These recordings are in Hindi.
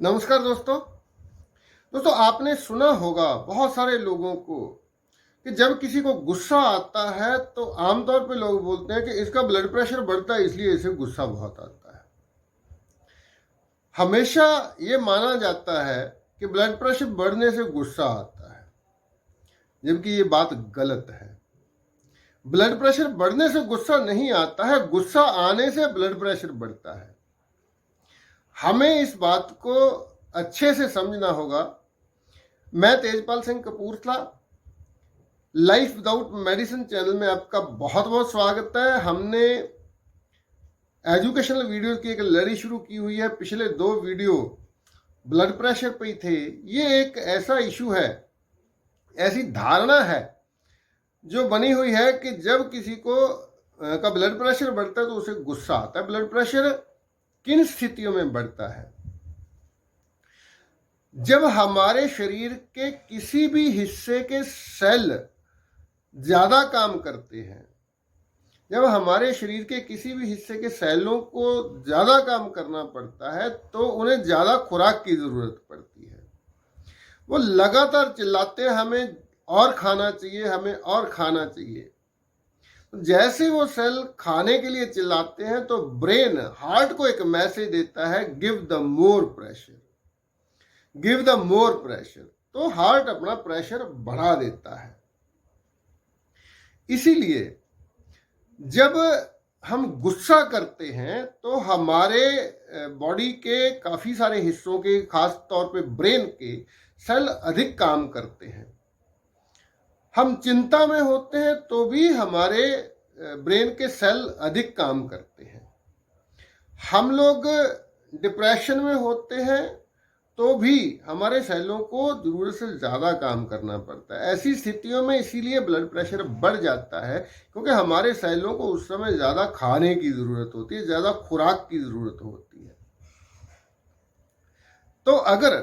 नमस्कार दोस्तों। आपने सुना होगा बहुत सारे लोगों को कि जब किसी को गुस्सा आता है तो आमतौर पे लोग बोलते हैं कि इसका ब्लड प्रेशर बढ़ता है इसलिए इसे गुस्सा बहुत आता है। हमेशा ये माना जाता है कि ब्लड प्रेशर बढ़ने से गुस्सा आता है, जबकि ये बात गलत है। ब्लड प्रेशर बढ़ने से गुस्सा नहीं आता है, गुस्सा आने से ब्लड प्रेशर बढ़ता है। हमें इस बात को अच्छे से समझना होगा। मैं Tejpal Singh Kapurthala, life without medicine channel में आपका बहुत बहुत स्वागत है। हमने एजुकेशनल वीडियो की एक लड़ी शुरू की हुई है। पिछले 2 वीडियो ब्लड प्रेशर पे ही थे। ये एक ऐसा इशू है, ऐसी धारणा है जो बनी हुई है कि जब किसी को का ब्लड प्रेशर बढ़ता है तो उसे गुस्सा आता है। ब्लड प्रेशर किन स्थितियों में बढ़ता है? जब हमारे शरीर के किसी भी हिस्से के सेल ज्यादा काम करते हैं, जब हमारे शरीर के किसी भी हिस्से के सेलों को ज्यादा काम करना पड़ता है तो उन्हें ज्यादा खुराक की जरूरत पड़ती है। वो लगातार चिल्लाते हैं, हमें और खाना चाहिए, हमें और खाना चाहिए। जैसे वो सेल खाने के लिए चिल्लाते हैं तो ब्रेन हार्ट को एक मैसेज देता है, give the more pressure, give the more pressure. तो हार्ट अपना प्रेशर बढ़ा देता है। इसीलिए जब हम गुस्सा करते हैं तो हमारे बॉडी के काफी सारे हिस्सों के, खास तौर पे ब्रेन के सेल अधिक काम करते हैं। हम चिंता में होते हैं तो भी हमारे ब्रेन के सेल अधिक काम करते हैं। हम लोग डिप्रेशन में होते हैं तो भी हमारे सेलों को जरूरत से ज्यादा काम करना पड़ता है। ऐसी स्थितियों में इसीलिए ब्लड प्रेशर बढ़ जाता है, क्योंकि हमारे सेलों को उस समय ज्यादा खाने की जरूरत होती है, ज्यादा खुराक की जरूरत होती है। तो अगर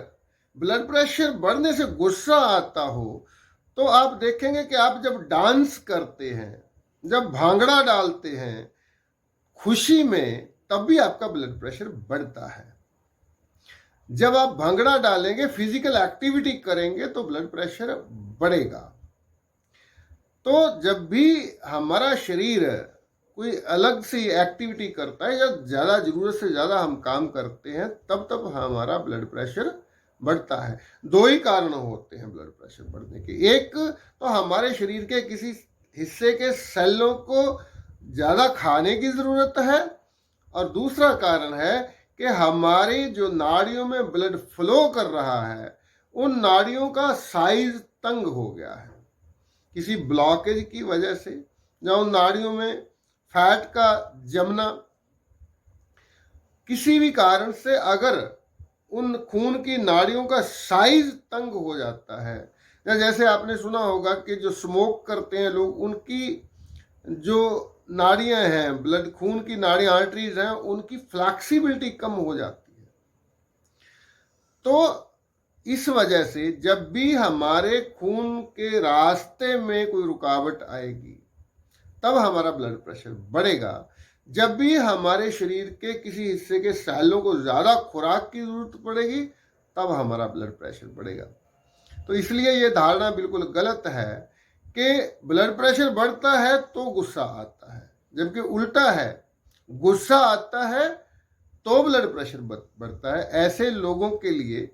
ब्लड प्रेशर बढ़ने से गुस्सा आता हो तो आप देखेंगे कि आप जब डांस करते हैं, जब भांगड़ा डालते हैं खुशी में, तब भी आपका ब्लड प्रेशर बढ़ता है। जब आप भांगड़ा डालेंगे, फिजिकल एक्टिविटी करेंगे तो ब्लड प्रेशर बढ़ेगा। तो जब भी हमारा शरीर कोई अलग सी एक्टिविटी करता है या ज्यादा जरूरत से ज्यादा हम काम करते हैं, तब तब हमारा ब्लड प्रेशर बढ़ता है। 2 ही कारण होते हैं ब्लड प्रेशर बढ़ने के। एक तो हमारे शरीर के किसी हिस्से के सेलों को ज्यादा खाने की जरूरत है, और दूसरा कारण है कि हमारी जो नाड़ियों में ब्लड फ्लो कर रहा है, उन नाड़ियों का साइज तंग हो गया है किसी ब्लॉकेज की वजह से, या उन नाड़ियों में फैट का जमना, किसी भी कारण से अगर उन खून की नाड़ियों का साइज तंग हो जाता है, या जैसे आपने सुना होगा कि जो स्मोक करते हैं लोग, उनकी जो नाड़ियां हैं, ब्लड खून की नाड़ियां, आर्टरीज हैं, उनकी फ्लैक्सिबिलिटी कम हो जाती है। तो इस वजह से जब भी हमारे खून के रास्ते में कोई रुकावट आएगी तब हमारा ब्लड प्रेशर बढ़ेगा। जब भी हमारे शरीर के किसी हिस्से के सेलों को ज्यादा खुराक की जरूरत पड़ेगी तब हमारा ब्लड प्रेशर बढ़ेगा। तो इसलिए ये धारणा बिल्कुल गलत है कि ब्लड प्रेशर बढ़ता है तो गुस्सा आता है, जबकि उल्टा है, गुस्सा आता है तो ब्लड प्रेशर बढ़ता है। ऐसे लोगों के लिए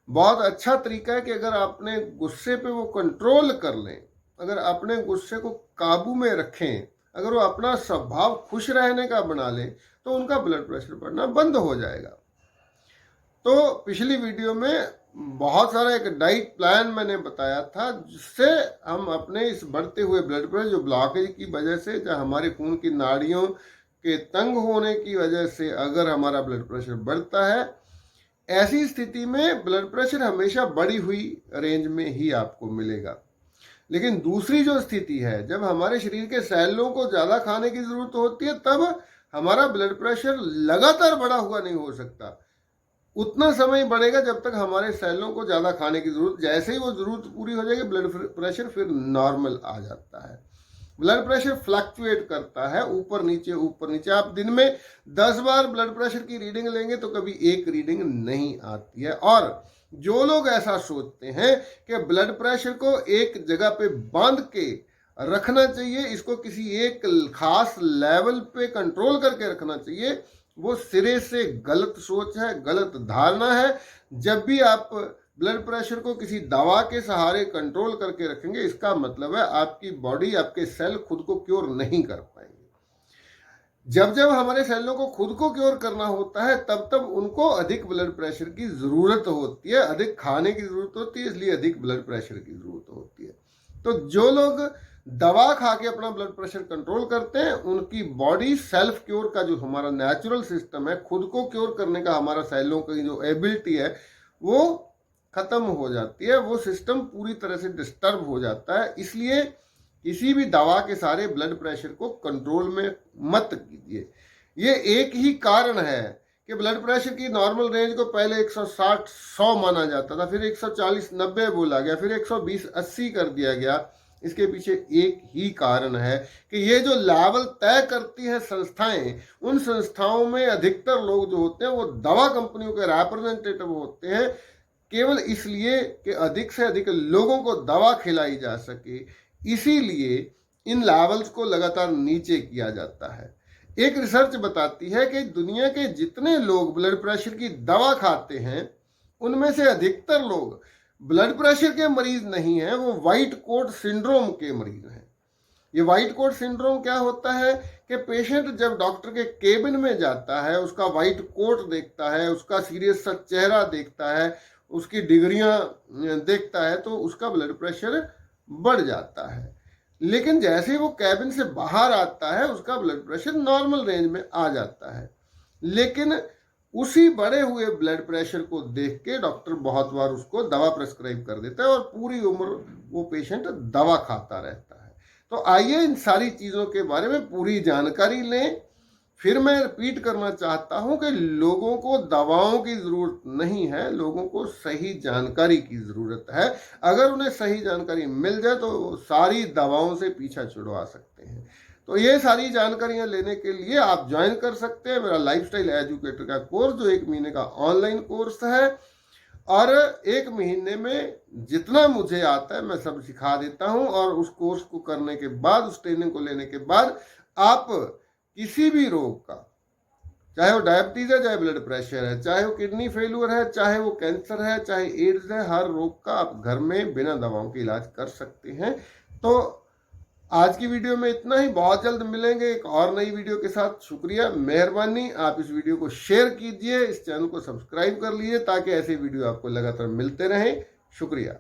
बहुत अच्छा तरीका है कि अगर आपने गुस्से पे वो कंट्रोल कर लें, अगर अपने गुस्से को काबू में रखें, अगर वो अपना स्वभाव खुश रहने का बना लें, तो उनका ब्लड प्रेशर बढ़ना बंद हो जाएगा। तो पिछली वीडियो में बहुत सारा एक डाइट प्लान मैंने बताया था, जिससे हम अपने इस बढ़ते हुए ब्लड प्रेशर, जो ब्लॉकेज की वजह से, या हमारे खून की नाड़ियों के तंग होने की वजह से अगर हमारा ब्लड प्रेशर बढ़ता है, ऐसी स्थिति में ब्लड प्रेशर हमेशा बढ़ी हुई रेंज में ही आपको मिलेगा। लेकिन दूसरी जो स्थिति है, जब हमारे शरीर के सेलों को ज्यादा खाने की जरूरत होती है, तब हमारा ब्लड प्रेशर लगातार बढ़ा हुआ नहीं हो सकता। उतना समय बढ़ेगा जब तक हमारे सेलों को ज्यादा खाने की जरूरत, जैसे ही वो जरूरत पूरी हो जाएगी ब्लड प्रेशर फिर नॉर्मल आ जाता है। ब्लड प्रेशर फ्लक्चुएट करता है, ऊपर नीचे। आप दिन में 10 बार ब्लड प्रेशर की रीडिंग लेंगे तो कभी एक रीडिंग नहीं आती है। और जो लोग ऐसा सोचते हैं कि ब्लड प्रेशर को एक जगह पे बांध के रखना चाहिए, इसको किसी एक खास लेवल पे कंट्रोल करके रखना चाहिए, वो सिरे से गलत सोच है, गलत धारणा है। जब भी आप ब्लड प्रेशर को किसी दवा के सहारे कंट्रोल करके रखेंगे, इसका मतलब है आपकी बॉडी, आपके सेल खुद को क्योर नहीं कर पाएंगे। जब जब हमारे सेलों को खुद को क्योर करना होता है, तब तब उनको अधिक ब्लड प्रेशर की जरूरत होती है, अधिक खाने की जरूरत होती है, इसलिए अधिक ब्लड प्रेशर की जरूरत होती है। तो जो लोग दवा खा के अपना ब्लड प्रेशर कंट्रोल करते हैं, उनकी बॉडी सेल्फ क्योर का जो हमारा नेचुरल सिस्टम है, खुद को क्योर करने का हमारा सेलों की जो एबिलिटी है, वो खत्म हो जाती है, वो सिस्टम पूरी तरह से डिस्टर्ब हो जाता है। इसलिए किसी भी दवा के सारे ब्लड प्रेशर को कंट्रोल में मत कीजिए। ये एक ही कारण है कि ब्लड प्रेशर की नॉर्मल रेंज को पहले 160-100 माना जाता था, फिर 140-90 बोला गया, फिर 120-80 कर दिया गया। इसके पीछे एक ही कारण है कि ये जो लेवल तय करती है संस्थाएं, उन संस्थाओं में अधिकतर लोग जो होते हैं वो दवा कंपनियों के रिप्रेजेंटेटिव होते हैं, केवल इसलिए कि अधिक से अधिक लोगों को दवा खिलाई जा सके। इसीलिए इन लेवल्स को लगातार नीचे किया जाता है। एक रिसर्च बताती है कि दुनिया के जितने लोग ब्लड प्रेशर की दवा खाते हैं, उनमें से अधिकतर लोग ब्लड प्रेशर के मरीज नहीं हैं, वो व्हाइट कोट सिंड्रोम के मरीज हैं। ये व्हाइट कोट सिंड्रोम क्या होता है कि पेशेंट जब डॉक्टर के केबिन में जाता है, उसका व्हाइट कोट देखता है, उसका सीरियस सा चेहरा देखता है, उसकी डिग्रियां देखता है, तो उसका ब्लड प्रेशर बढ़ जाता है। लेकिन जैसे ही वो कैबिन से बाहर आता है, उसका ब्लड प्रेशर नॉर्मल रेंज में आ जाता है। लेकिन उसी बढ़े हुए ब्लड प्रेशर को देख के डॉक्टर बहुत बार उसको दवा प्रेस्क्राइब कर देता है और पूरी उम्र वो पेशेंट दवा खाता रहता है। तो आइए इन सारी चीज़ों के बारे में पूरी जानकारी लें। फिर मैं रिपीट करना चाहता हूं कि लोगों को दवाओं की ज़रूरत नहीं है, लोगों को सही जानकारी की ज़रूरत है। अगर उन्हें सही जानकारी मिल जाए तो सारी दवाओं से पीछा छुड़वा सकते हैं। तो ये सारी जानकारियां लेने के लिए आप ज्वाइन कर सकते हैं मेरा लाइफस्टाइल एजुकेटर का कोर्स, जो 1 महीने का ऑनलाइन कोर्स है। और 1 महीने में जितना मुझे आता है मैं सब सिखा देता हूं। और उस कोर्स को करने के बाद, उस ट्रेनिंग को लेने के बाद, आप किसी भी रोग का, चाहे वो डायबिटीज है, चाहे ब्लड प्रेशर है, चाहे वो किडनी फेल्यूर है, चाहे वो कैंसर है, चाहे एड्स है, हर रोग का आप घर में बिना दवाओं के इलाज कर सकते हैं। तो आज की वीडियो में इतना ही। बहुत जल्द मिलेंगे एक और नई वीडियो के साथ। शुक्रिया, मेहरबानी। आप इस वीडियो को शेयर कीजिए, इस चैनल को सब्सक्राइब कर लीजिए ताकि ऐसे वीडियो आपको लगातार मिलते रहें। शुक्रिया।